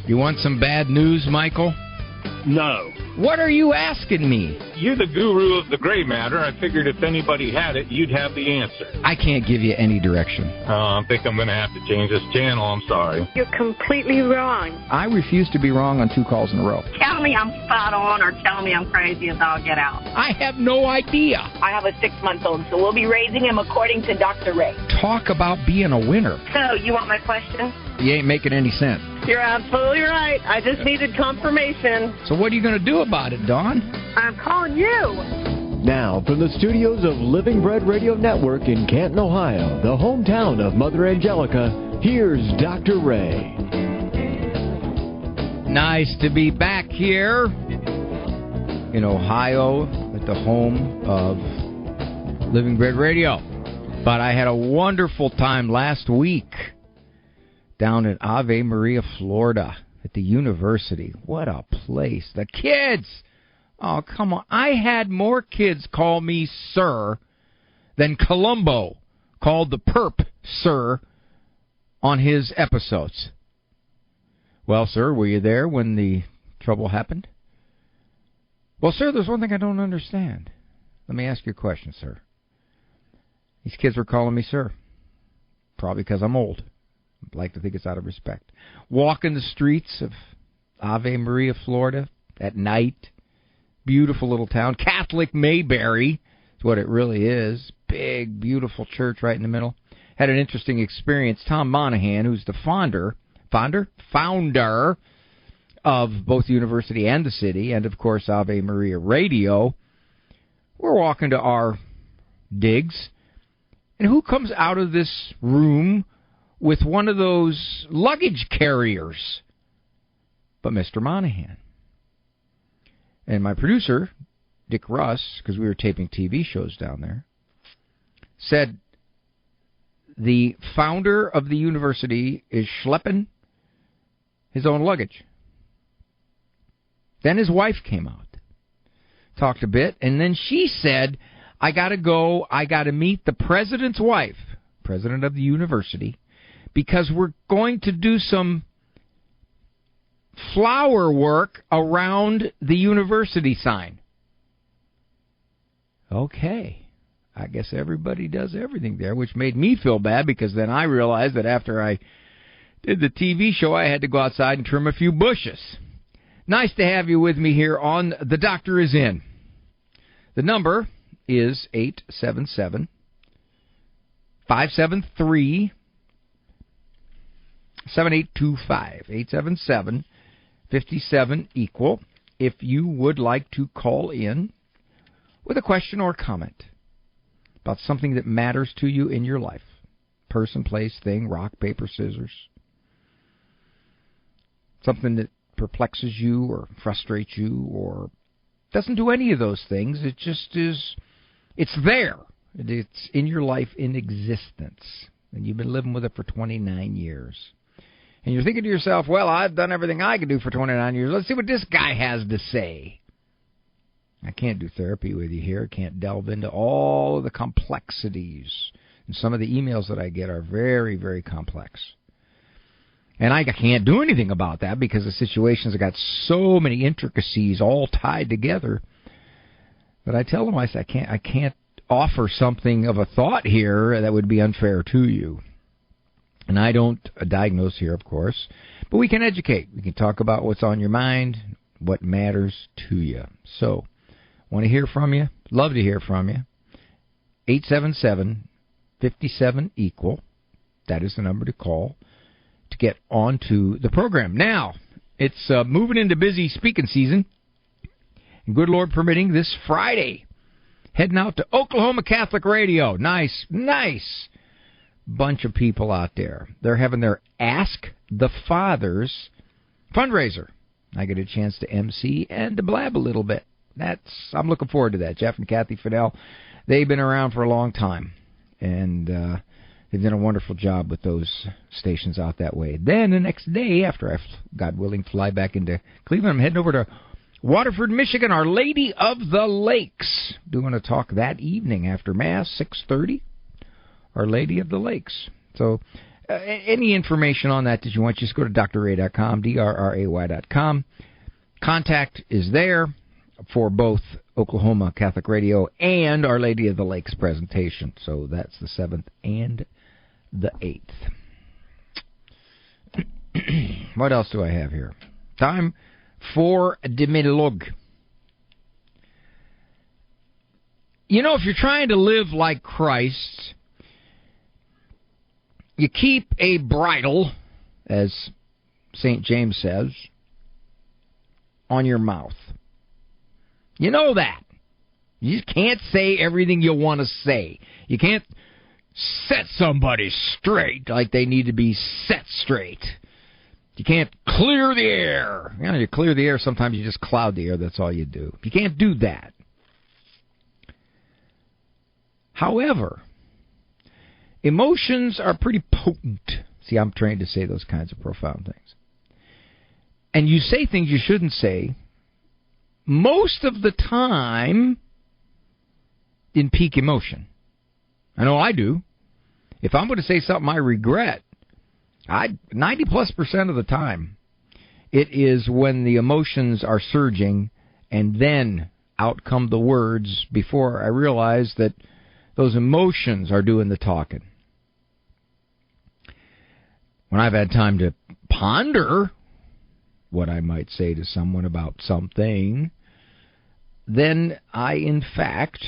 You want some bad news, Michael? No. What are you asking me? You're the guru of the gray matter. I figured if anybody had it, you'd have the answer. I can't give you any direction. I think I'm going to have to change this channel. I'm sorry. You're completely wrong. I refuse to be wrong on 2 calls in a row. Tell me I'm spot on or tell me I'm crazy as all get out. I have no idea. I have a 6-month-old, so we'll be raising him according to Dr. Ray. Talk about being a winner. So, you want my question? You ain't making any sense. You're absolutely right. I just needed confirmation. So what are you going to do about it, Dawn? I'm calling you. Now, from the studios of Living Bread Radio Network in Canton, Ohio, the hometown of Mother Angelica, here's Dr. Ray. Nice to be back here in Ohio at the home of Living Bread Radio. But I had a wonderful time last week down at Ave Maria, Florida, at the university. What a place. The kids! Oh, come on. I had more kids call me sir than Columbo called the perp sir on his episodes. Well, sir, were you there when the trouble happened? Well, sir, there's one thing I don't understand. Let me ask you a question, sir. These kids were calling me sir. Probably because I'm old. I'd like to think it's out of respect. Walking the streets of Ave Maria, Florida at night. Beautiful little town. Catholic Mayberry is what it really is. Big, beautiful church right in the middle. Had an interesting experience. Tom Monahan, who's the founder of both the university and the city, and, of course, Ave Maria Radio. We're walking to our digs. And who comes out of this room with one of those luggage carriers but Mr. Monahan? And my producer, Dick Russ, because we were taping TV shows down there, said the founder of the university is schlepping his own luggage. Then his wife came out, talked a bit, and then she said, I got to go, I got to meet the president's wife, president of the university, because we're going to do some flower work around the university sign. Okay. I guess everybody does everything there, which made me feel bad because then I realized that after I did the TV show, I had to go outside and trim a few bushes. Nice to have you with me here on The Doctor Is In. The number is 877-573-7825. 877-57 if you would like to call in with a question or comment about something that matters to you in your life. Person, place, thing, rock, paper, scissors. Something that perplexes you or frustrates you or doesn't do any of those things. It just is, it's there. It's in your life in existence. And you've been living with it for 29 years. And you're thinking to yourself, well, I've done everything I can do for 29 years. Let's see what this guy has to say. I can't do therapy with you here. I can't delve into all of the complexities. And some of the emails that I get are very, very complex. And I can't do anything about that because the situations have got so many intricacies all tied together. But I tell them, I say, I can't offer something of a thought here that would be unfair to you. And I don't diagnose here, of course, but we can educate. We can talk about what's on your mind, what matters to you. So, want to hear from you? Love to hear from you. 877-57-EQUAL. That is the number to call to get onto the program. Now, it's moving into busy speaking season. And good Lord permitting, this Friday, heading out to Oklahoma Catholic Radio. Nice bunch of people out there. They're having their Ask the Fathers fundraiser. I get a chance to MC and to blab a little bit. I'm looking forward to that. Jeff and Kathy Fidel, they've been around for a long time, and they've done a wonderful job with those stations out that way. Then the next day, after I, God willing, fly back into Cleveland, I'm heading over to Waterford, Michigan, Our Lady of the Lakes. Doing a talk that evening after Mass, 6:30. Our Lady of the Lakes. So any information on that you want, just go to drray.com, drray.com. Contact is there for both Oklahoma Catholic Radio and Our Lady of the Lakes presentation. So that's the 7th and the 8th. What else do I have here? Time for the Midlog. You know, if you're trying to live like Christ, you keep a bridle, as St. James says, on your mouth. You know that. You just can't say everything you want to say. You can't set somebody straight like they need to be set straight. You can't clear the air. You know, you clear the air, sometimes you just cloud the air. That's all you do. You can't do that. However, emotions are pretty potent. See, I'm trained to say those kinds of profound things. And you say things you shouldn't say most of the time in peak emotion. I know I do. If I'm going to say something I regret, 90+% of the time, it is when the emotions are surging, and then out come the words before I realize that those emotions are doing the talking. When I've had time to ponder what I might say to someone about something, then I, in fact,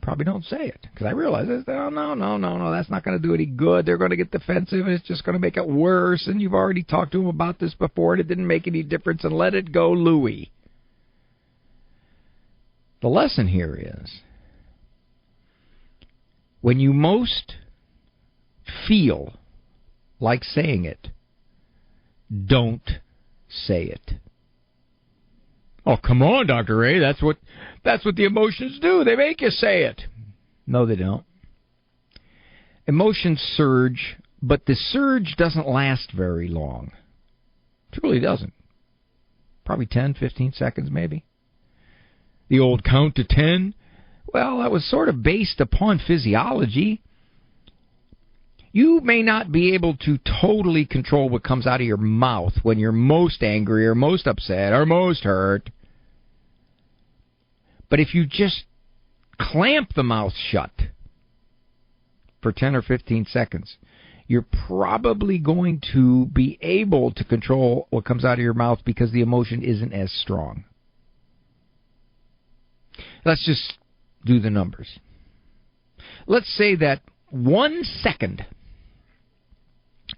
probably don't say it. Because I realize, no, that's not going to do any good. They're going to get defensive, and it's just going to make it worse. And you've already talked to them about this before, and it didn't make any difference, and let it go, Louie. The lesson here is, when you most feel like saying it, don't say it. Oh, come on, Dr. Ray. That's what the emotions do. They make you say it. No, they don't. Emotions surge, but the surge doesn't last very long. It really doesn't. Probably 10, 15 seconds, maybe. The old count to 10. Well, that was sort of based upon physiology. You may not be able to totally control what comes out of your mouth when you're most angry or most upset or most hurt. But if you just clamp the mouth shut for 10 or 15 seconds, you're probably going to be able to control what comes out of your mouth because the emotion isn't as strong. Let's just do the numbers. Let's say that 1 second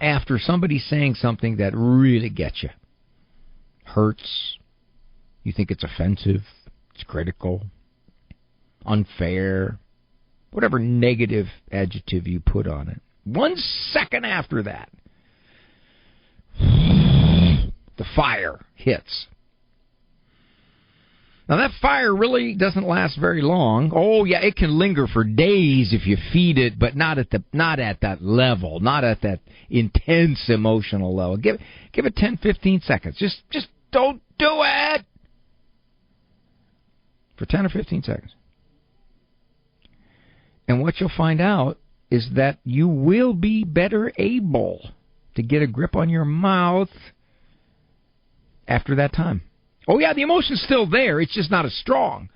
after somebody's saying something that really gets you, hurts, you think it's offensive, it's critical, unfair, whatever negative adjective you put on it. 1 second after that, the fire hits. Now, that fire really doesn't last very long. Oh, yeah, it can linger for days if you feed it, but not at that level, not at that intense emotional level. Give it 10, 15 seconds. Just don't do it for 10 or 15 seconds. And what you'll find out is that you will be better able to get a grip on your mouth after that time. Oh, yeah, the emotion's still there. It's just not as strong.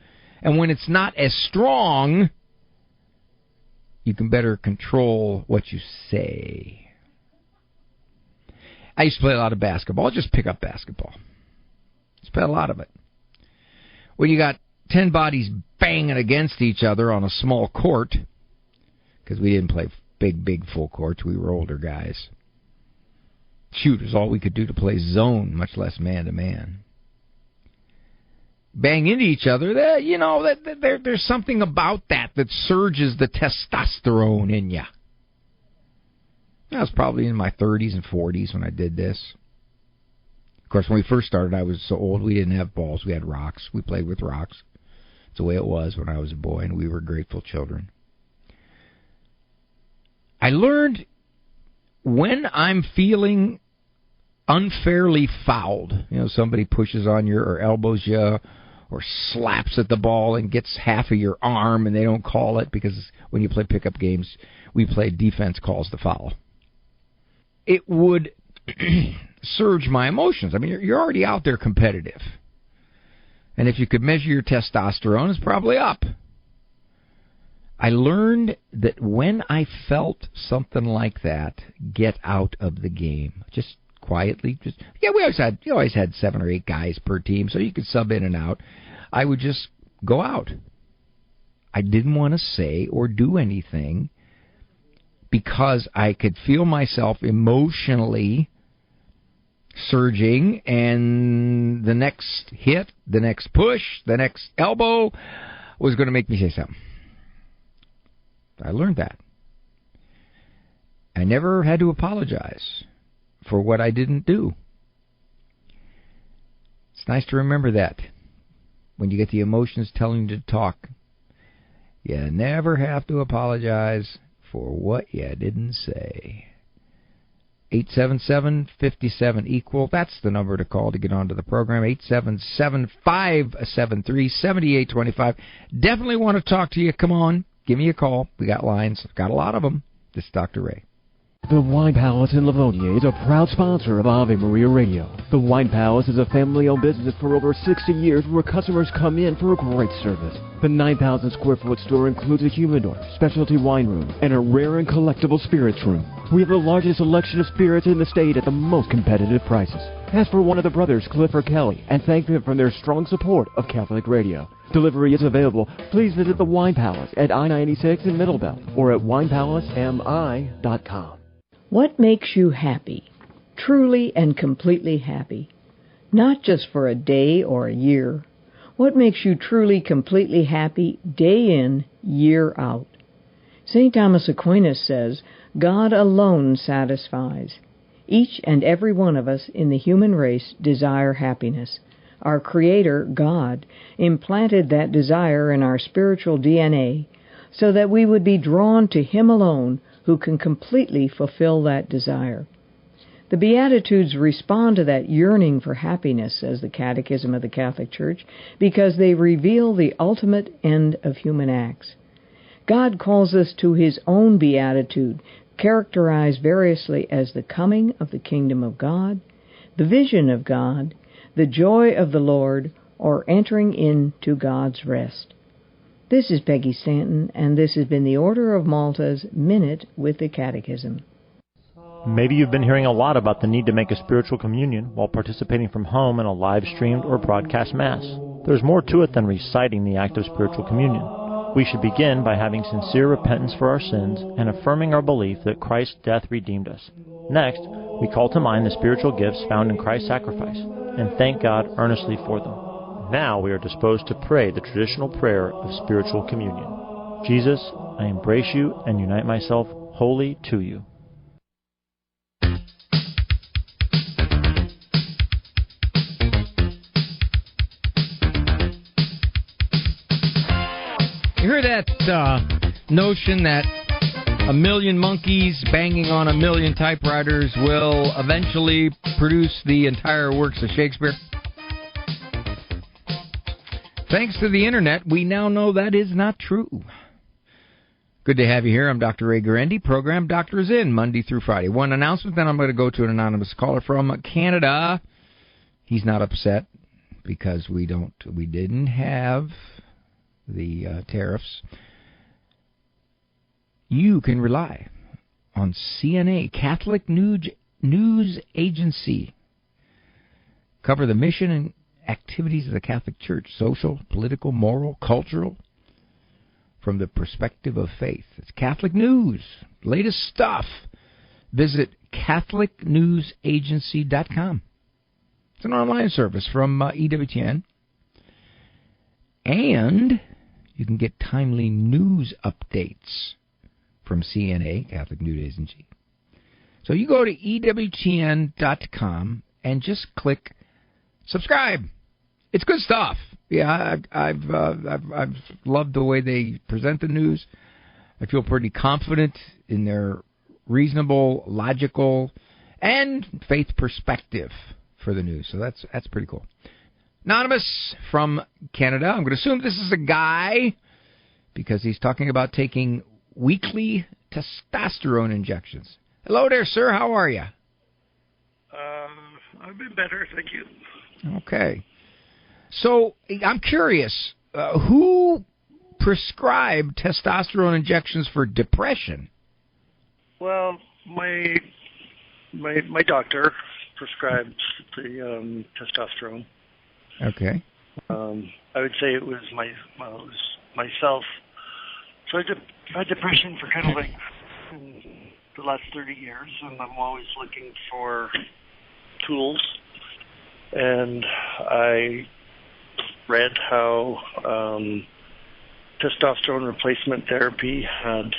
And when it's not as strong, you can better control what you say. I used to play a lot of basketball. Just pick up basketball. Just play a lot of it. When you got 10 bodies banging against each other on a small court, because we didn't play big full courts. We were older guys. Shoot is all we could do to play zone, much less man-to-man. Bang into each other, there's something about that surges the testosterone in you. I was probably in my 30s and 40s when I did this. Of course, when we first started, I was so old we didn't have balls. We had rocks. We played with rocks. It's the way it was when I was a boy, and we were grateful children. I learned when I'm feeling unfairly fouled, somebody pushes on you or elbows you, or slaps at the ball and gets half of your arm, and they don't call it because when you play pickup games, we play defense calls the foul. it would surge my emotions. I mean, you're already out there competitive. And if you could measure your testosterone, it's probably up. I learned that when I felt something like that, get out of the game. Just quietly. We always had 7 or 8 guys per team, so you could sub in and out. I would just go out. I didn't want to say or do anything because I could feel myself emotionally surging, and the next hit, the next push, the next elbow was going to make me say something. I learned that. I never had to apologize for what I didn't do. It's nice to remember that when you get the emotions telling you to talk. You never have to apologize for what you didn't say. 877-57-EQUAL. That's the number to call to get onto the program. 877-573-7825. Definitely want to talk to you. Come on. Give me a call. We got lines. Got a lot of them. This is Dr. Ray. The Wine Palace in Livonia is a proud sponsor of Ave Maria Radio. The Wine Palace is a family-owned business for over 60 years where customers come in for a great service. The 9,000 square foot store includes a humidor, specialty wine room, and a rare and collectible spirits room. We have the largest selection of spirits in the state at the most competitive prices. Ask for one of the brothers, Cliff or Kelly, and thank them for their strong support of Catholic Radio. Delivery is available. Please visit the Wine Palace at I-96 in Middlebelt or at winepalacemi.com. What makes you happy? Truly and completely happy. Not just for a day or a year. What makes you truly, completely happy day in, year out? St. Thomas Aquinas says, God alone satisfies. Each and every one of us in the human race desire happiness. Our Creator, God, implanted that desire in our spiritual DNA so that we would be drawn to Him alone who can completely fulfill that desire. The Beatitudes respond to that yearning for happiness, says the Catechism of the Catholic Church, because they reveal the ultimate end of human acts. God calls us to His own beatitude, characterized variously as the coming of the kingdom of God, the vision of God, the joy of the Lord, or entering into God's rest. This is Peggy Stanton, and this has been the Order of Malta's Minute with the Catechism. Maybe you've been hearing a lot about the need to make a spiritual communion while participating from home in a live-streamed or broadcast Mass. There's more to it than reciting the act of spiritual communion. We should begin by having sincere repentance for our sins and affirming our belief that Christ's death redeemed us. Next, we call to mind the spiritual gifts found in Christ's sacrifice and thank God earnestly for them. Now we are disposed to pray the traditional prayer of spiritual communion. Jesus, I embrace you and unite myself wholly to you. You hear that notion that a million monkeys banging on a million typewriters will eventually produce the entire works of Shakespeare? Thanks to the Internet, we now know that is not true. Good to have you here. I'm Dr. Ray Guarendi. Program Doctors In, Monday through Friday. One announcement, then I'm going to go to an anonymous caller from Canada. He's not upset because we didn't have the tariffs. You can rely on CNA, Catholic News Agency. Cover the mission and activities of the Catholic Church, social, political, moral, cultural, from the perspective of faith. It's Catholic News, latest stuff. Visit CatholicNewsAgency.com. It's an online service from EWTN. And you can get timely news updates from CNA, Catholic News Agency. So you go to EWTN.com and just click subscribe. It's good stuff. Yeah, I've loved the way they present the news. I feel pretty confident in their reasonable, logical, and faith perspective for the news. So that's pretty cool. Anonymous from Canada. I'm going to assume this is a guy because he's talking about taking weekly testosterone injections. Hello there, sir. How are you? I've been better, thank you. Okay. So I'm curious, who prescribed testosterone injections for depression? Well, my doctor prescribed the testosterone. Okay. I would say it was myself. So I've had depression for kind of like the last 30 years, and I'm always looking for tools. And I read how testosterone replacement therapy had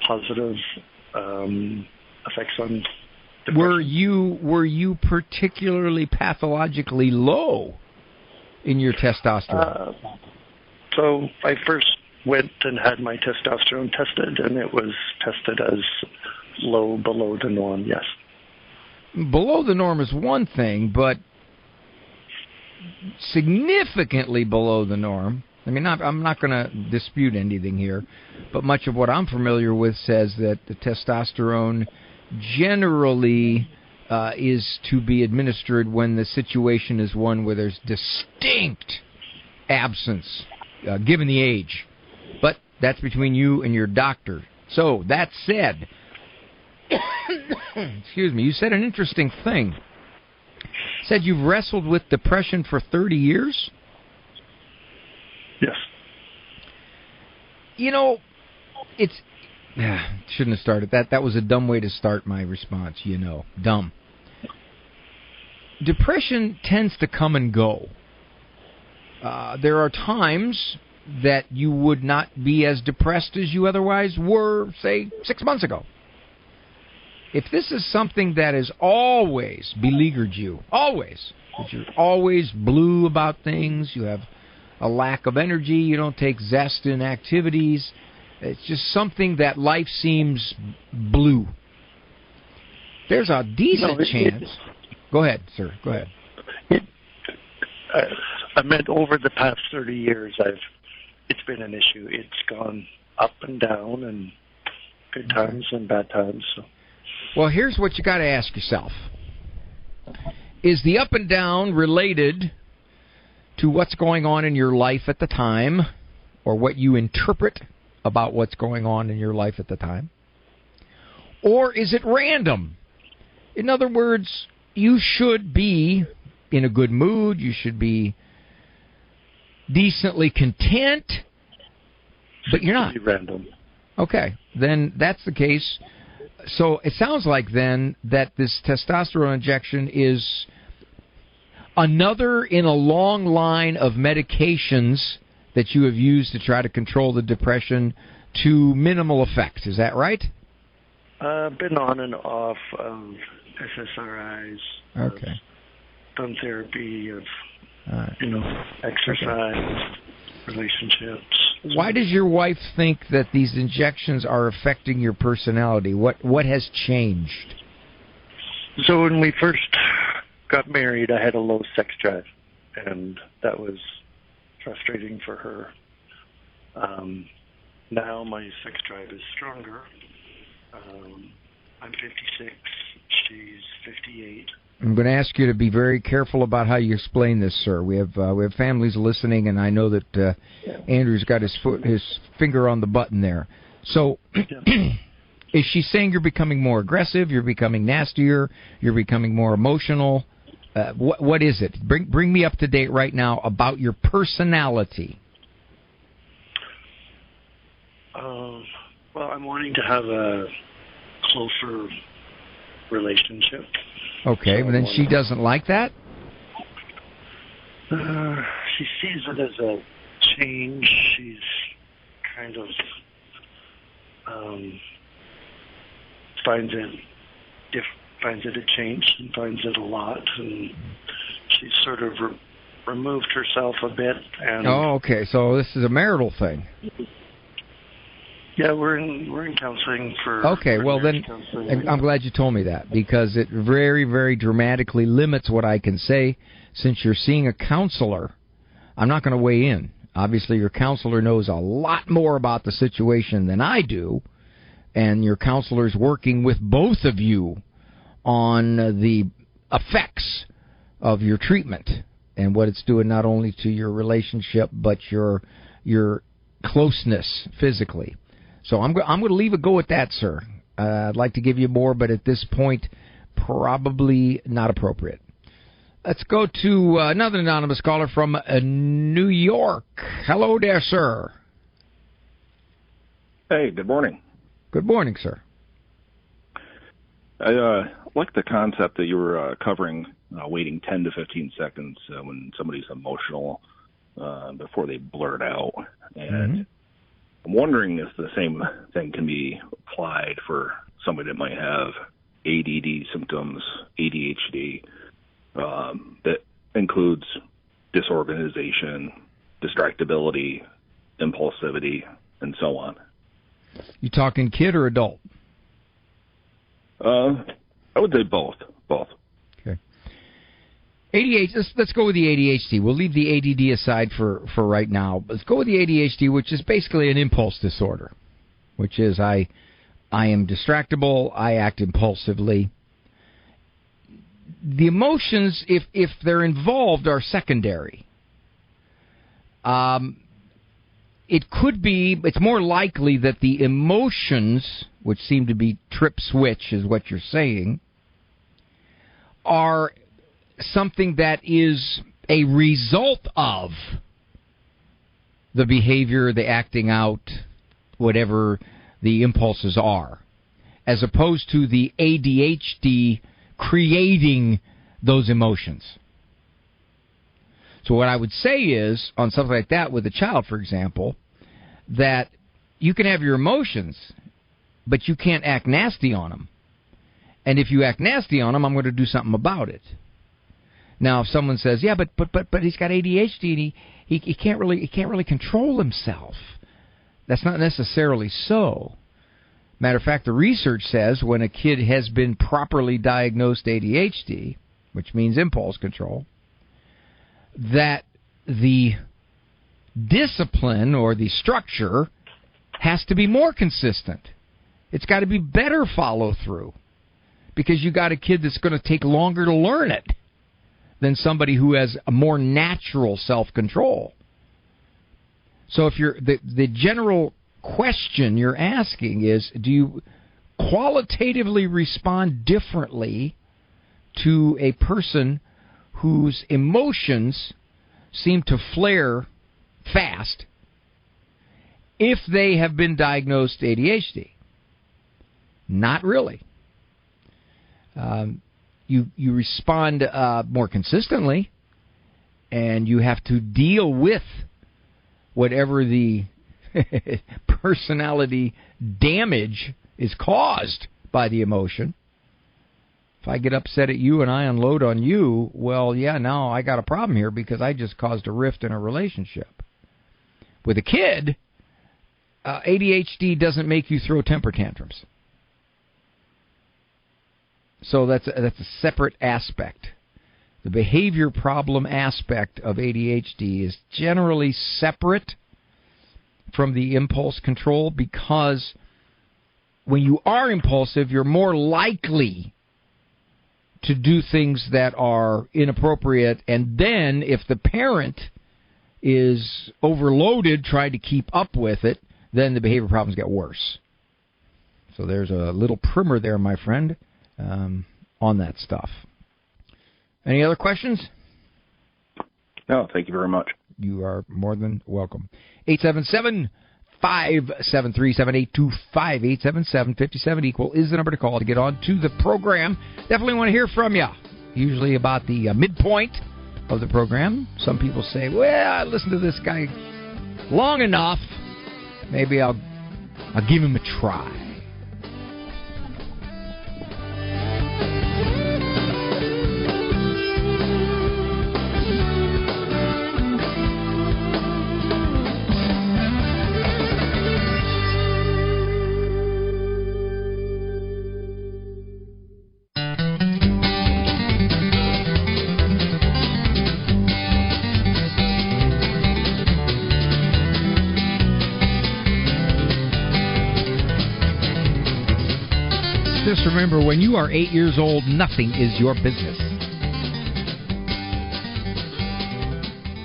positive effects on depression. Were you particularly pathologically low in your testosterone? So I first went and had my testosterone tested, and it was tested as low, below the norm, yes. Below the norm is one thing, but significantly below the norm. I mean, I'm not going to dispute anything here, but much of what I'm familiar with says that the testosterone generally is to be administered when the situation is one where there's distinct absence, given the age. But that's between you and your doctor. So, that said, excuse me, you said an interesting thing. Said you've wrestled with depression for 30 years? Yes. You know, it's... shouldn't have started that. That was a dumb way to start my response, you know. Dumb. Depression tends to come and go. There are times that you would not be as depressed as you otherwise were, say, 6 months ago. If this is something that has always beleaguered you, always, that you're always blue about things, you have a lack of energy, you don't take zest in activities, it's just something that life seems blue. There's a decent chance... Go ahead, sir. Go ahead. I meant over the past 30 years, it's been an issue. It's gone up and down, and good times and bad times. So. Well, here's what you got to ask yourself. Is the up and down related to what's going on in your life at the time, or what you interpret about what's going on in your life at the time? Or is it random? In other words, you should be in a good mood, you should be decently content, but you're not. Random. Okay, then that's the case. So it sounds like then that this testosterone injection is another in a long line of medications that you have used to try to control the depression to minimal effect. Is that right? Been on and off of SSRIs. Okay. Done therapy of, right. exercise, relationships. Why does your wife think that these injections are affecting your personality? What has changed? So when we first got married, I had a low sex drive, and that was frustrating for her. Now my sex drive is stronger. I'm 56. She's 58. I'm going to ask you to be very careful about how you explain this, sir. We have families listening, and I know that Andrew's got his finger on the button there. So, is she saying you're becoming more aggressive? You're becoming nastier? You're becoming more emotional? What is it? Bring me up to date right now about your personality. Well, I'm wanting to have a closer relationship. Okay, so but then she doesn't like that? She sees it as a change. She's kind of finds it a change and finds it a lot, and she's sort of removed herself a bit. And oh, okay. So this is a marital thing. Yeah, we're in counseling for. Okay, well then, I'm glad you told me that, because it very, very dramatically limits what I can say. Since you're seeing a counselor, I'm not going to weigh in. Obviously, your counselor knows a lot more about the situation than I do, and your counselor's working with both of you on the effects of your treatment and what it's doing not only to your relationship but your closeness physically. So I'm going to leave it go at that, sir. I'd like to give you more, but at this point, probably not appropriate. Let's go to another anonymous caller from New York. Hello there, sir. Hey, good morning. Good morning, sir. I like the concept that you were covering, waiting 10 to 15 seconds when somebody's emotional before they blurt out. And I'm wondering if the same thing can be applied for somebody that might have ADD symptoms, ADHD, that includes disorganization, distractibility, impulsivity, and so on. You talking kid or adult? I would say both. Okay. ADHD. Let's go with the ADHD. We'll leave the ADD aside for right now. Let's go with the ADHD, which is basically an impulse disorder, which is I am distractible. I act impulsively. The emotions, if they're involved, are secondary. It could be, it's more likely that the emotions, which seem to be trip switch is what you're saying, are something that is a result of the behavior, the acting out, whatever the impulses are, as opposed to the ADHD creating those emotions. So what I would say is, on something like that with a child, for example, that you can have your emotions, but you can't act nasty on them. And if you act nasty on them, I'm going to do something about it. Now, if someone says, "Yeah, but he's got ADHD and he can't really control himself," that's not necessarily so. Matter of fact, the research says when a kid has been properly diagnosed ADHD, which means impulse control, that the discipline or the structure has to be more consistent. It's got to be better follow-through because you got a kid that's going to take longer to learn it than somebody who has a more natural self-control. So if you're the general question you're asking is, do you qualitatively respond differently to a person whose emotions seem to flare fast if they have been diagnosed ADHD? Not really. You respond more consistently, and you have to deal with whatever the personality damage is caused by the emotion. If I get upset at you and I unload on you, well, yeah, now I got a problem here because I just caused a rift in a relationship. With a kid, ADHD doesn't make you throw temper tantrums. So that's a separate aspect. The behavior problem aspect of ADHD is generally separate from the impulse control because when you are impulsive, you're more likely to do things that are inappropriate, and then if the parent is overloaded trying to keep up with it, then the behavior problems get worse. So there's a little primer there, my friend, on that stuff. Any other questions? No, thank you very much. You are more than welcome. 877-573-7825. 877-57 equal is the number to call to get on to the program. Definitely want to hear from you. Usually about the midpoint of the program. Some people say, well, I listened to this guy long enough. Maybe I'll give him a try. Just remember, when you are 8 years old, nothing is your business.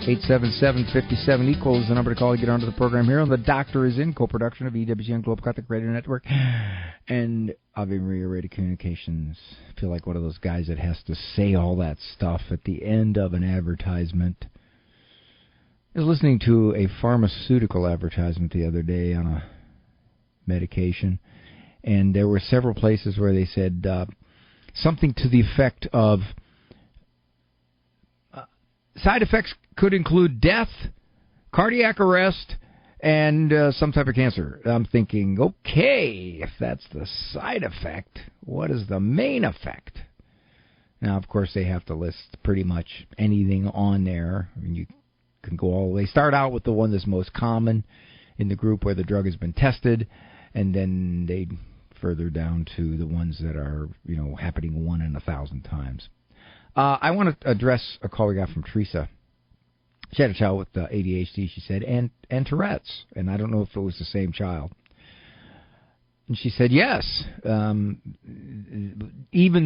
877-57-EQUAL is the number to call to get onto the program here. The Doctor is in, co-production of EWTN Global Catholic Radio Network and Ave Maria Radio Communications. I feel like one of those guys that has to say all that stuff at the end of an advertisement. I was listening to a pharmaceutical advertisement the other day on a medication, and there were several places where they said something to the effect of side effects could include death, cardiac arrest, and some type of cancer. I'm thinking, okay, if that's the side effect, what is the main effect? Now, of course, they have to list pretty much anything on there. I mean, you can go all the way. Start out with the one that's most common in the group where the drug has been tested, and then they further down to the ones that are, happening 1 in 1,000 times. I want to address a call we got from Teresa. She had a child with ADHD, she said, and Tourette's. And I don't know if it was the same child. And she said, yes, even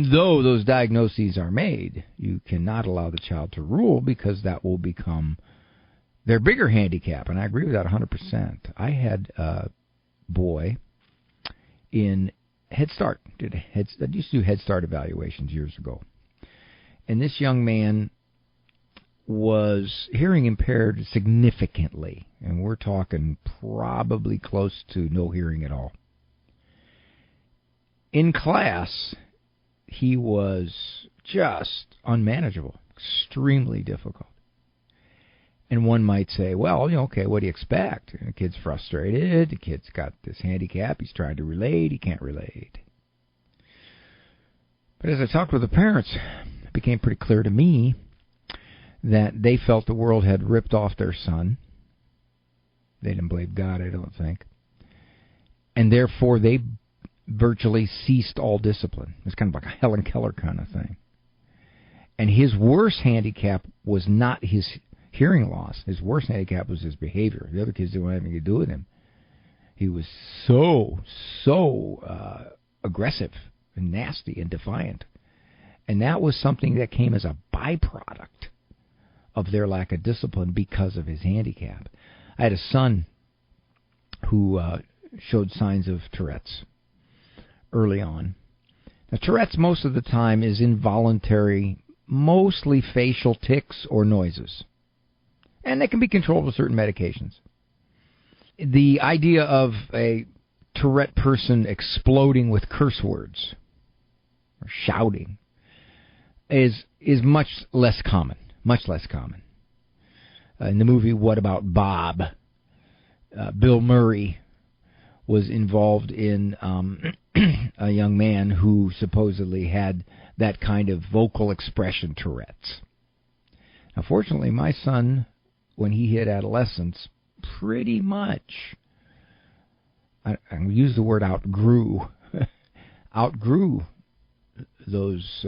though those diagnoses are made, you cannot allow the child to rule because that will become their bigger handicap. And I agree with that 100%. I had a boy in Head Start. I used to do Head Start evaluations years ago. And this young man was hearing impaired significantly. And we're talking probably close to no hearing at all. In class, he was just unmanageable, extremely difficult. And one might say, well, okay, what do you expect? The kid's frustrated. The kid's got this handicap. He's trying to relate. He can't relate. But as I talked with the parents, it became pretty clear to me that they felt the world had ripped off their son. They didn't believe God, I don't think. And therefore, they virtually ceased all discipline. It was kind of like a Helen Keller kind of thing. And his worst handicap was not his hearing loss. His worst handicap was his behavior. The other kids didn't want anything to do with him. He was so aggressive and nasty and defiant. And that was something that came as a byproduct of their lack of discipline because of his handicap. I had a son who showed signs of Tourette's early on. Now, Tourette's most of the time is involuntary, mostly facial tics or noises. And they can be controlled with certain medications. The idea of a Tourette person exploding with curse words or shouting is much less common. Much less common. In the movie What About Bob, Bill Murray was involved in a young man who supposedly had that kind of vocal expression Tourette's. Now, fortunately, my son, when he hit adolescence, pretty much, I use the word outgrew those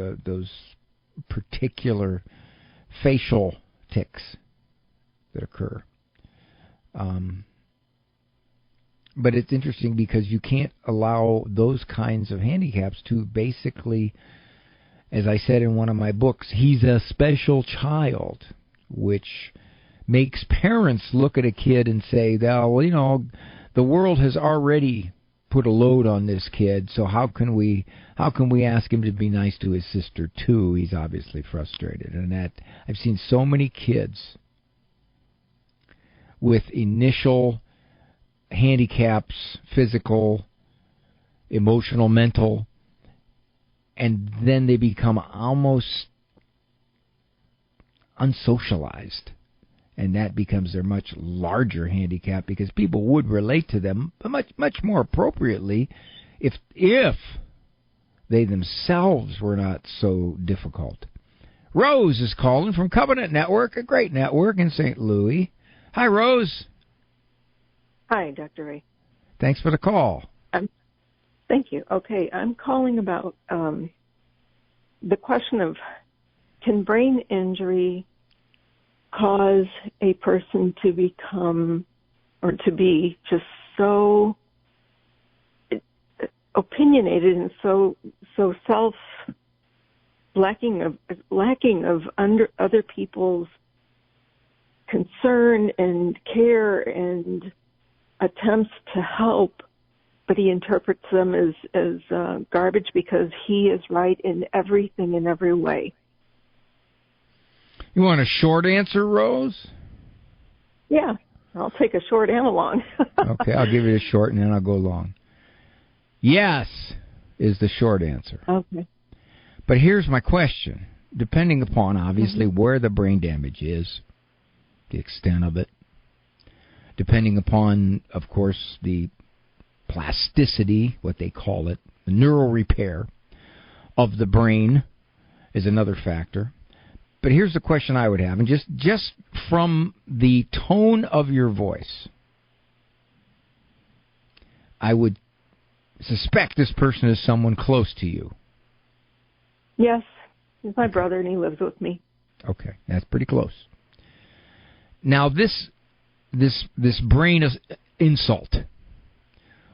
particular facial tics that occur. But it's interesting because you can't allow those kinds of handicaps to basically, as I said in one of my books, he's a special child, which makes parents look at a kid and say, well, the world has already put a load on this kid, so how can we ask him to be nice to his sister too? He's obviously frustrated. And that I've seen so many kids with initial handicaps, physical, emotional, mental, and then they become almost unsocialized. And that becomes their much larger handicap because people would relate to them much more appropriately if they themselves were not so difficult. Rose is calling from Covenant Network, a great network in St. Louis. Hi, Rose. Hi, Dr. Ray. Thanks for the call. Thank you. Okay, I'm calling about the question of, can brain injury cause a person to become or to be just so opinionated and so self lacking of under other people's concern and care and attempts to help, but he interprets them as garbage because he is right in everything in every way. You want a short answer, Rose? Yeah, I'll take a short and a long. Okay, I'll give you a short and then I'll go long. Yes is the short answer. Okay. But here's my question. Depending upon, obviously, where the brain damage is, the extent of it, depending upon, of course, the plasticity, what they call it, the neural repair of the brain is another factor. But here's the question I would have, and just from the tone of your voice, I would suspect this person is someone close to you. Yes, he's my brother, and he lives with me. Okay, that's pretty close. Now, this brain insult,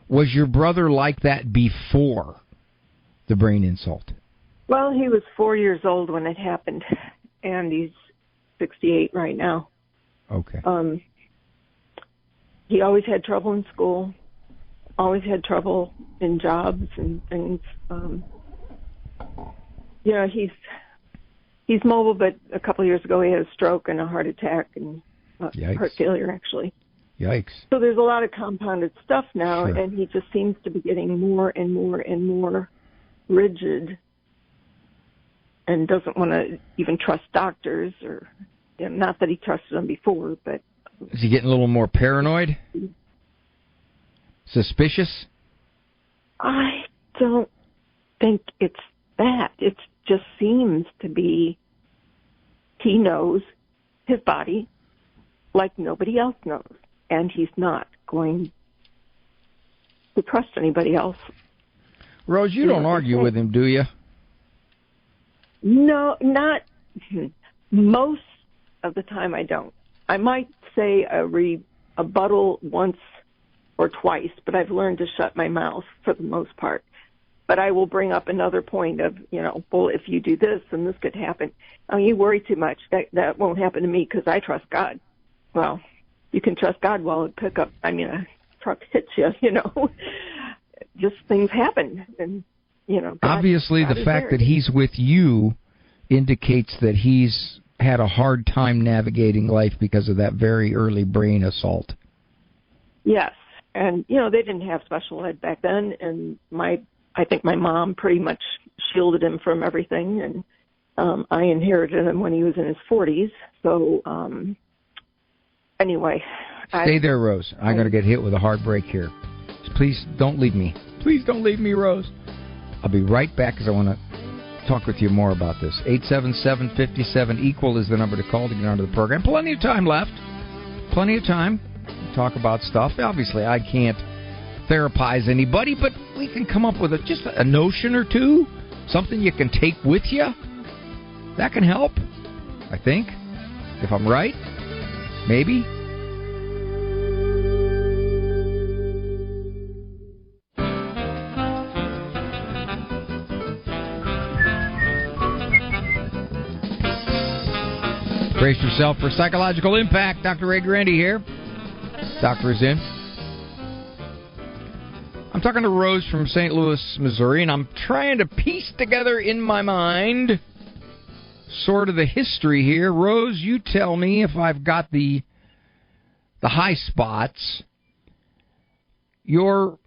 was your brother like that before the brain insult? Well, he was 4 years old when it happened, and he's 68 right now. Okay. He always had trouble in school, always had trouble in jobs and things. He's mobile, but a couple of years ago he had a stroke and a heart attack and heart failure, actually. Yikes. So there's a lot of compounded stuff now, Sure. and he just seems to be getting more and more and more rigid and doesn't want to even trust doctors, or not that he trusted them before, but... Is he getting a little more paranoid? Suspicious? I don't think it's that. It just seems to be he knows his body like nobody else knows, and he's not going to trust anybody else. Rose, you don't argue with him, do you? No, not most of the time. I don't. I might say a rebuttal once or twice, but I've learned to shut my mouth for the most part. But I will bring up another point of, well, if you do this, then this could happen. Oh, you worry too much. That won't happen to me because I trust God. Well, you can trust God while a truck hits you, Just things happen. And, God, obviously, God the fact that he's with you indicates that he's had a hard time navigating life because of that very early brain assault. Yes. And, they didn't have special ed back then, and I think my mom pretty much shielded him from everything, and I inherited him when he was in his 40s. So, anyway. Stay there, Rose. I'm going to get hit with a hard break here. Please don't leave me. Please don't leave me, Rose. I'll be right back because I want to talk with you more about this. 877-57-EQUAL is the number to call to get onto the program. Plenty of time left. Plenty of time to talk about stuff. Obviously, I can't therapize anybody, but we can come up with just a notion or two, something you can take with you. That can help, I think. If I'm right, maybe. Brace yourself for psychological impact. Dr. Ray Guarendi here. Doctor is in. I'm talking to Rose from St. Louis, Missouri, and I'm trying to piece together in my mind sort of the history here. Rose, you tell me if I've got the high spots. I'm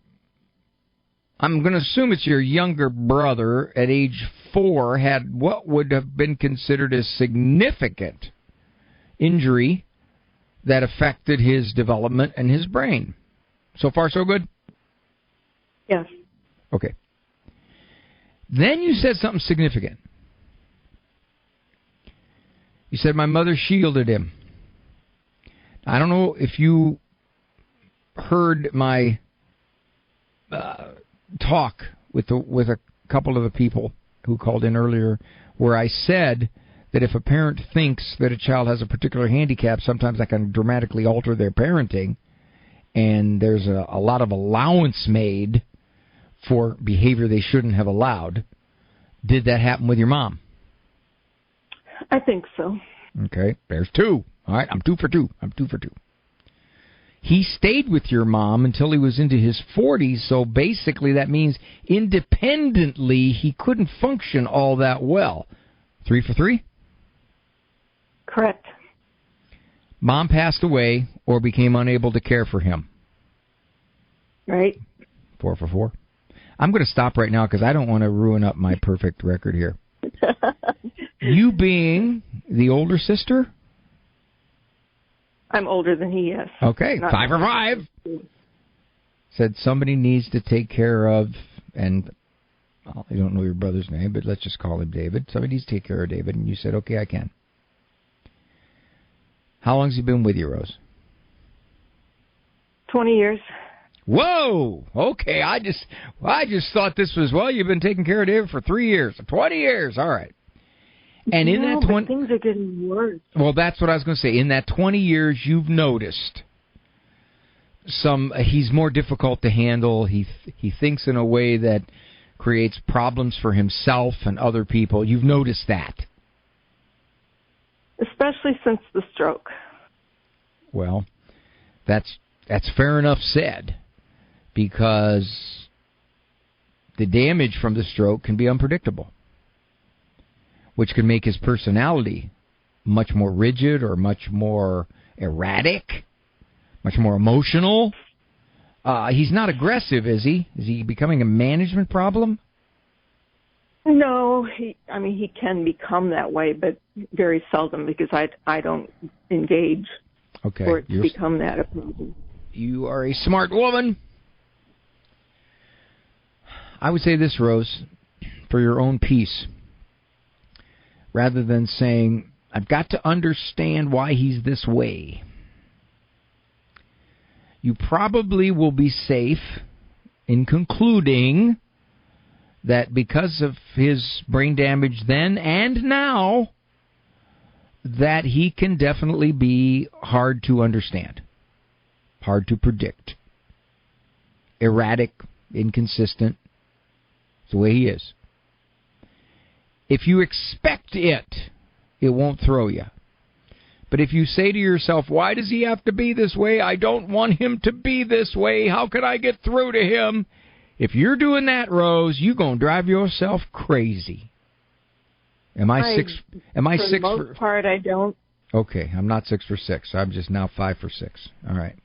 going to assume it's your younger brother at age 4 had what would have been considered a significant injury that affected his development and his brain. So far, so good? Yes. Okay. Then you said something significant. You said my mother shielded him. I don't know if you heard my talk with a couple of the people who called in earlier, where I said that if a parent thinks that a child has a particular handicap, sometimes that can dramatically alter their parenting, and there's a lot of allowance made for behavior they shouldn't have allowed. Did that happen with your mom? I think so. Okay, there's 2. All right, I'm 2 for 2. He stayed with your mom until he was into his 40s, so basically that means independently he couldn't function all that well. 3 for 3? Correct. Mom passed away or became unable to care for him. Right. 4 for 4. I'm going to stop right now because I don't want to ruin up my perfect record here. You being the older sister? I'm older than he is. Okay, 5 for 5. Said somebody needs to take care of, and well, I don't know your brother's name, but let's just call him David. Somebody needs to take care of David, and you said, okay, I can. How long has he been with you, Rose? 20 years. Whoa! Okay, I just thought this was, well, you've been taking care of David for 3 years. 20 years, all right. And in that 20, things are getting worse. Well, that's what I was going to say. In that 20 years, you've noticed he's more difficult to handle. He thinks in a way that creates problems for himself and other people. You've noticed that. Especially since the stroke. Well, that's fair enough said, because the damage from the stroke can be unpredictable, which can make his personality much more rigid or much more erratic, much more emotional. He's not aggressive, is he? Is he becoming a management problem? No, he can become that way, but very seldom, because I don't engage for it to become that a problem. You are a smart woman. I would say this, Rose, for your own peace. Rather than saying, I've got to understand why he's this way, you probably will be safe in concluding that because of his brain damage then and now, that he can definitely be hard to understand, hard to predict, erratic, inconsistent. It's the way he is. If you expect it, it won't throw you. But if you say to yourself, why does he have to be this way? I don't want him to be this way. How can I get through to him? If you're doing that, Rose, you're going to drive yourself crazy. Am I 6? For the most part, I don't. Okay, I'm not 6 for 6. I'm just now 5 for 6. All right.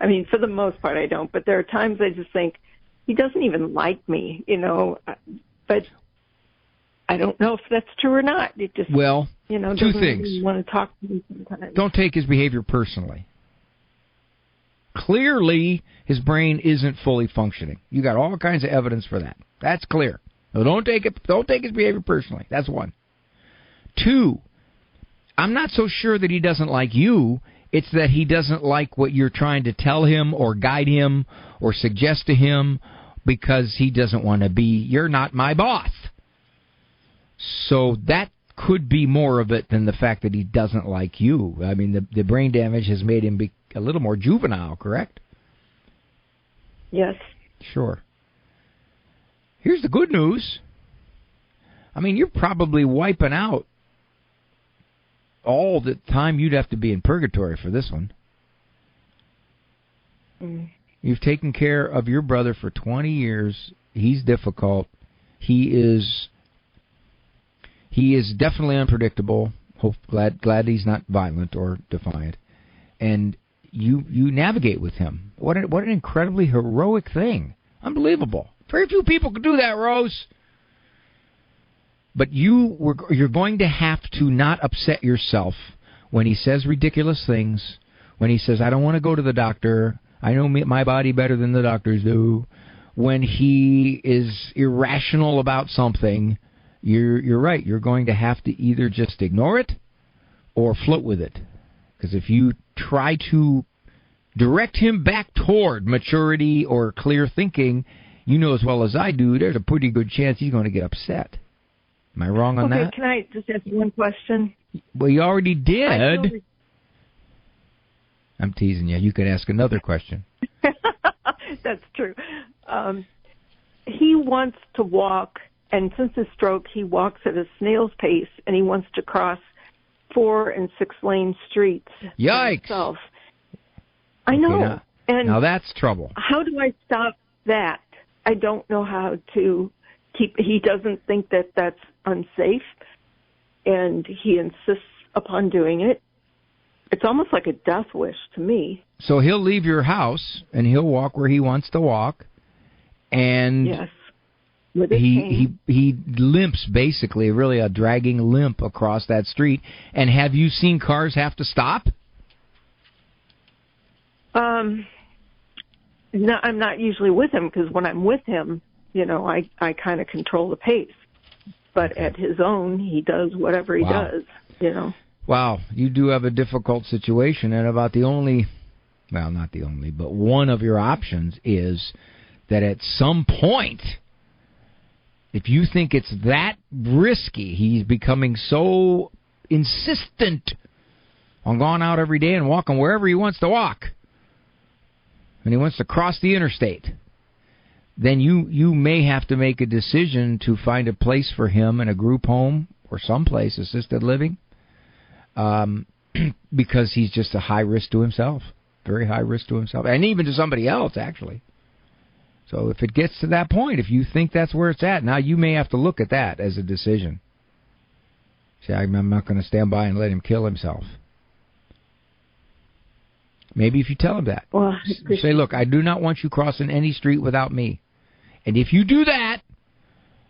I mean, for the most part, I don't. But there are times I just think, he doesn't even like me, But I don't know if that's true or not. It just, well, two things. Really want to talk to me sometimes. Don't take his behavior personally. Clearly, his brain isn't fully functioning. You got all kinds of evidence for that. That's clear. So don't take his behavior personally. That's one. 2, I'm not so sure that he doesn't like you. It's that he doesn't like what you're trying to tell him or guide him or suggest to him, because he doesn't want to be, you're not my boss. So that could be more of it than the fact that he doesn't like you. I mean, the brain damage has made him be a little more juvenile, correct? Yes. Sure. Here's the good news. I mean, you're probably wiping out all the time you'd have to be in purgatory for this one. You've taken care of your brother for 20 years. He's difficult. He is definitely unpredictable. Glad he's not violent or defiant. And you navigate with him. What an incredibly heroic thing. Unbelievable. Very few people could do that, Rose. But you're going to have to not upset yourself when he says ridiculous things, when he says, I don't want to go to the doctor, I know my body better than the doctors do, when he is irrational about something. You're right. You're going to have to either just ignore it or float with it. Because if you try to direct him back toward maturity or clear thinking, you know as well as I do, there's a pretty good chance he's going to get upset. Am I wrong on that? Okay, can I just ask one question? Well, you already did. I'm teasing you. You could ask another question. That's true. He wants to walk, and since his stroke, he walks at a snail's pace, and he wants to cross 4 and 6 lane streets. Yikes! Himself. I know. Now that's trouble. How do I stop that? I don't know how to keep. He doesn't think that that's unsafe, and he insists upon doing it. It's almost like a death wish to me. So he'll leave your house and he'll walk where he wants to walk, and yes, he limps, basically, really a dragging limp across that street. And have you seen cars have to stop? No, I'm not usually with him, because when I'm with him, I kind of control the pace. But at his own, he does whatever he does, Wow, you do have a difficult situation, and about the only, well, not the only, but one of your options is that at some point, if you think it's that risky, he's becoming so insistent on going out every day and walking wherever he wants to walk, and he wants to cross the interstate, then you may have to make a decision to find a place for him in a group home or someplace, assisted living, because he's just a high risk to himself, very high risk to himself, and even to somebody else, actually. So if it gets to that point, if you think that's where it's at, now you may have to look at that as a decision. Say, I'm not going to stand by and let him kill himself. Maybe if you tell him that. Well, say, look, I do not want you crossing any street without me. And if you do that,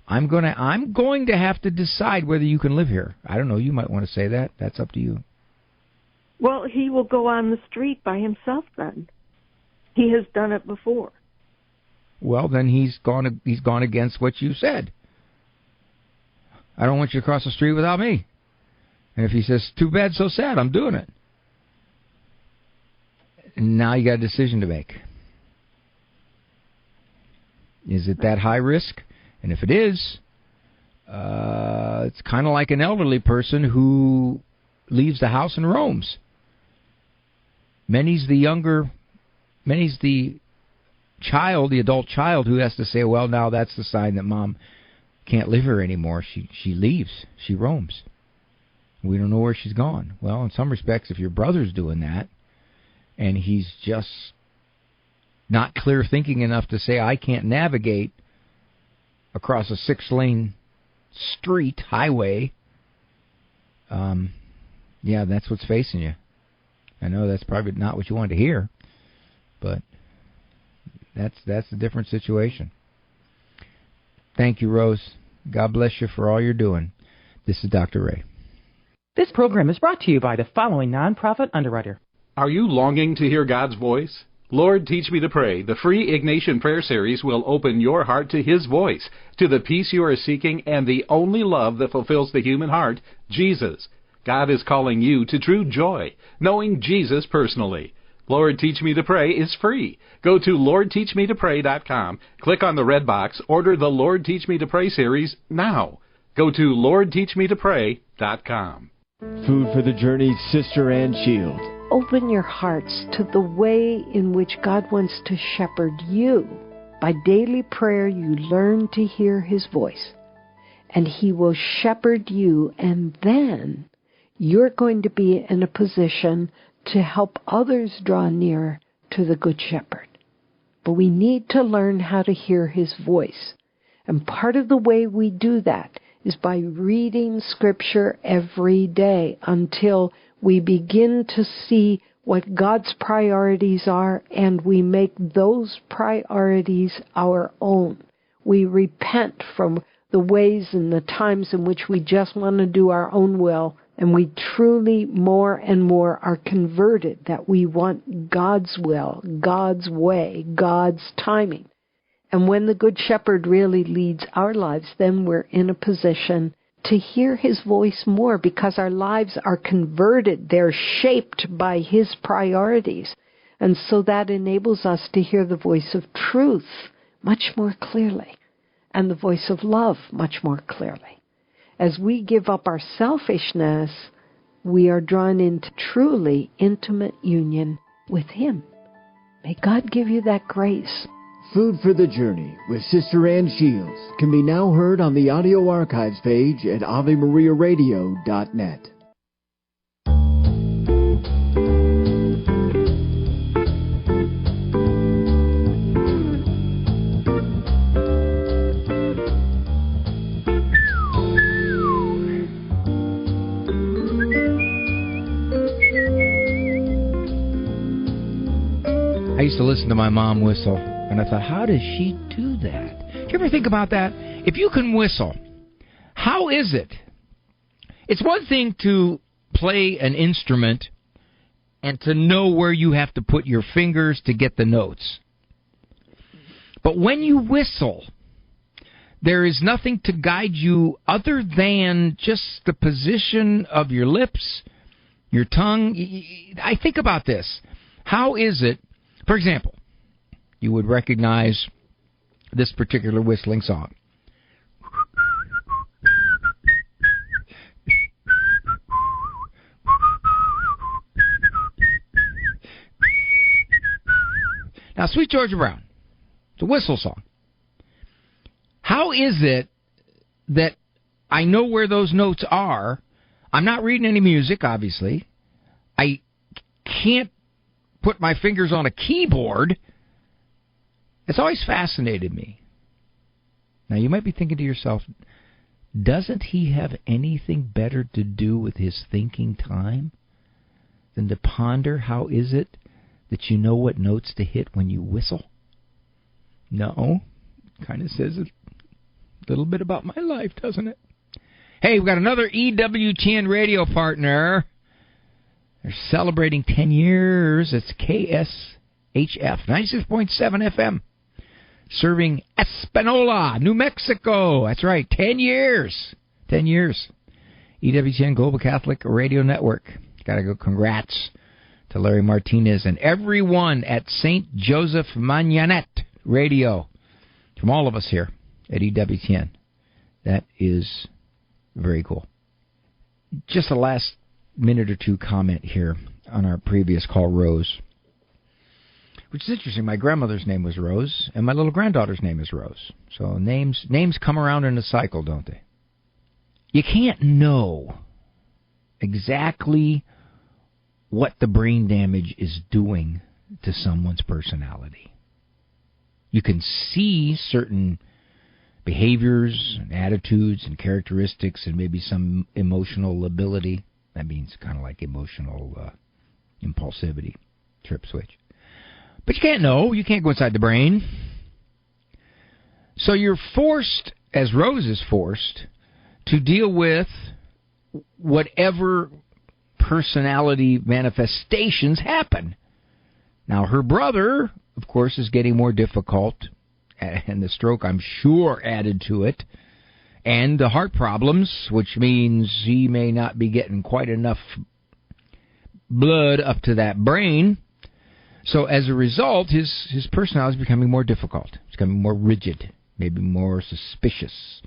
I'm going to have to decide whether you can live here. I don't know, you might want to say that. That's up to you. Well, he will go on the street by himself then. He has done it before. Well, then he's gone against what you said. I don't want you to cross the street without me. And if he says, too bad, so sad, I'm doing it. And now you got a decision to make. Is it that high risk? And if it is, it's kind of like an elderly person who leaves the house and roams. Many's the child, the adult child, who has to say, well, now that's the sign that mom can't live here anymore. She leaves. She roams. We don't know where she's gone. Well, in some respects, if your brother's doing that, and he's just not clear thinking enough to say, I can't navigate across a 6-lane street, highway, yeah, that's what's facing you. I know that's probably not what you wanted to hear, but that's a different situation. Thank you, Rose. God bless you for all you're doing. This is Dr. Ray. This program is brought to you by the following nonprofit underwriter. Are you longing to hear God's voice? Lord, Teach Me to Pray, the free Ignatian Prayer Series, will open your heart to His voice, to the peace you are seeking, and the only love that fulfills the human heart, Jesus. God is calling you to true joy, knowing Jesus personally. Lord, Teach Me to Pray is free. Go to LordTeachMeToPray.com, click on the red box, order the Lord, Teach Me to Pray series now. Go to LordTeachMeToPray.com. Food for the Journey, Sister Ann Shield. Open your hearts to the way in which God wants to shepherd you. By daily prayer, you learn to hear His voice, and He will shepherd you, and then you're going to be in a position to help others draw near to the Good Shepherd. But we need to learn how to hear His voice, and part of the way we do that is by reading Scripture every day until we begin to see what God's priorities are, and we make those priorities our own. We repent from the ways and the times in which we just want to do our own will, and we truly more and more are converted that we want God's will, God's way, God's timing. And when the Good Shepherd really leads our lives, then we're in a position to hear His voice more because our lives are converted. They're shaped by His priorities. And so that enables us to hear the voice of truth much more clearly and the voice of love much more clearly. As we give up our selfishness, we are drawn into truly intimate union with Him. May God give you that grace. Food for the Journey with Sister Ann Shields can be now heard on the audio archives page at AveMariaRadio.net. I used to listen to my mom whistle, and I thought, how does she do that? Do you ever think about that? If you can whistle, how is it? It's one thing to play an instrument and to know where you have to put your fingers to get the notes. But when you whistle, there is nothing to guide you other than just the position of your lips, your tongue. I think about this. How is it, for example, you would recognize this particular whistling song. Now, Sweet Georgia Brown, it's a whistle song. How is it that I know where those notes are? I'm not reading any music, obviously. I can't put my fingers on a keyboard. It's always fascinated me. Now, you might be thinking to yourself, doesn't he have anything better to do with his thinking time than to ponder how is it that you know what notes to hit when you whistle? No. Kind of says a little bit about my life, doesn't it? Hey, we've got another EWTN radio partner. They're celebrating 10 years. It's KSHF, 96.7 FM. Serving Espanola, New Mexico. That's right, 10 years. 10 years. EWTN Global Catholic Radio Network. Got to go congrats to Larry Martinez and everyone at St. Joseph Magnanet Radio. From all of us here at EWTN. That is very cool. Just a last minute or two comment here on our previous call, Rose. Which is interesting. My grandmother's name was Rose, and my little granddaughter's name is Rose. So names come around in a cycle, don't they? You can't know exactly what the brain damage is doing to someone's personality. You can see certain behaviors and attitudes and characteristics and maybe some emotional lability. That means kind of like emotional impulsivity, trip switch. But you can't know. You can't go inside the brain. So you're forced, as Rose is forced, to deal with whatever personality manifestations happen. Now, her brother, of course, is getting more difficult, and the stroke, I'm sure, added to it, and the heart problems, which means he may not be getting quite enough blood up to that brain. So as a result, his personality is becoming more difficult. It's becoming more rigid, maybe more suspicious.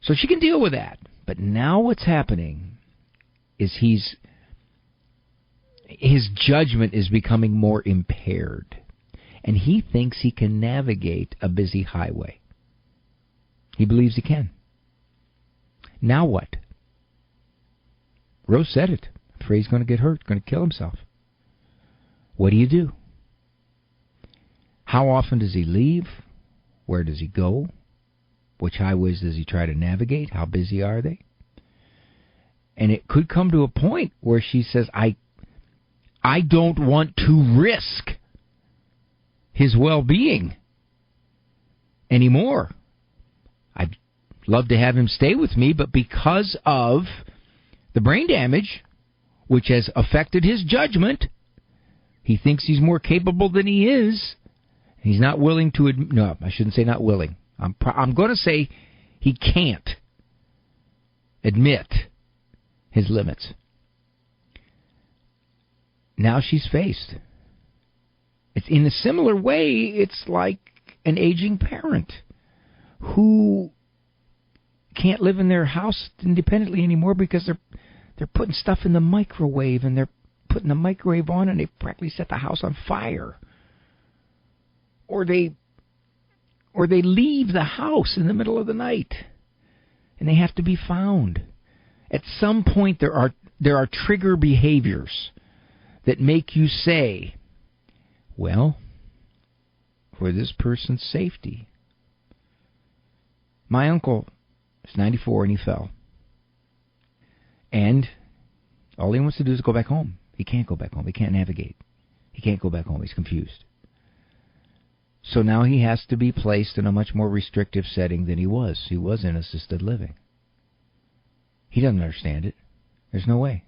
So she can deal with that. But now what's happening is his judgment is becoming more impaired. And he thinks he can navigate a busy highway. He believes he can. Now what? Rose said it. Afraid he's going to get hurt, going to kill himself. What do you do? How often does he leave? Where does he go? Which highways does he try to navigate? How busy are they? And it could come to a point where she says, I don't want to risk his well-being anymore. I'd love to have him stay with me, but because of the brain damage, which has affected his judgment, he thinks he's more capable than he is. He's not willing to admit. No, I shouldn't say not willing. I'm going to say he can't admit his limits. Now she's faced. It's in a similar way, it's like an aging parent who can't live in their house independently anymore because they're putting stuff in the microwave and they're putting the microwave on and they practically set the house on fire. Or they leave the house in the middle of the night and they have to be found. At some point there are trigger behaviors that make you say, well, for this person's safety. My uncle is 94 and he fell. And all he wants to do is go back home. He can't go back home. He can't navigate. He can't go back home. He's confused. So now he has to be placed in a much more restrictive setting than he was. He was in assisted living. He doesn't understand it. There's no way.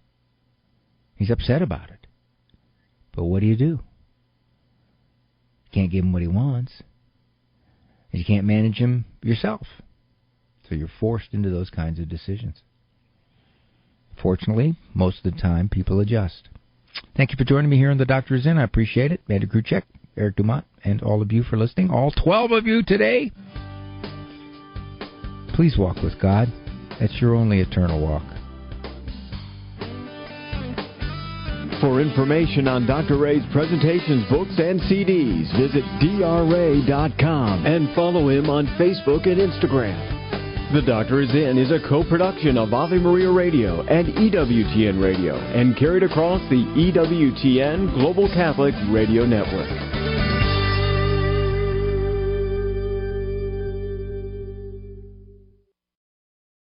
He's upset about it. But what do? You can't give him what he wants. And you can't manage him yourself. So you're forced into those kinds of decisions. Fortunately, most of the time, people adjust. Thank you for joining me here on The Doctor Is In. I appreciate it. Andrew Kruchek, Eric Dumont, and all of you for listening. All 12 of you today. Please walk with God. That's your only eternal walk. For information on Dr. Ray's presentations, books, and CDs, visit drray.com and follow him on Facebook and Instagram. The Doctor Is In is a co-production of Ave Maria Radio and EWTN Radio and carried across the EWTN Global Catholic Radio Network.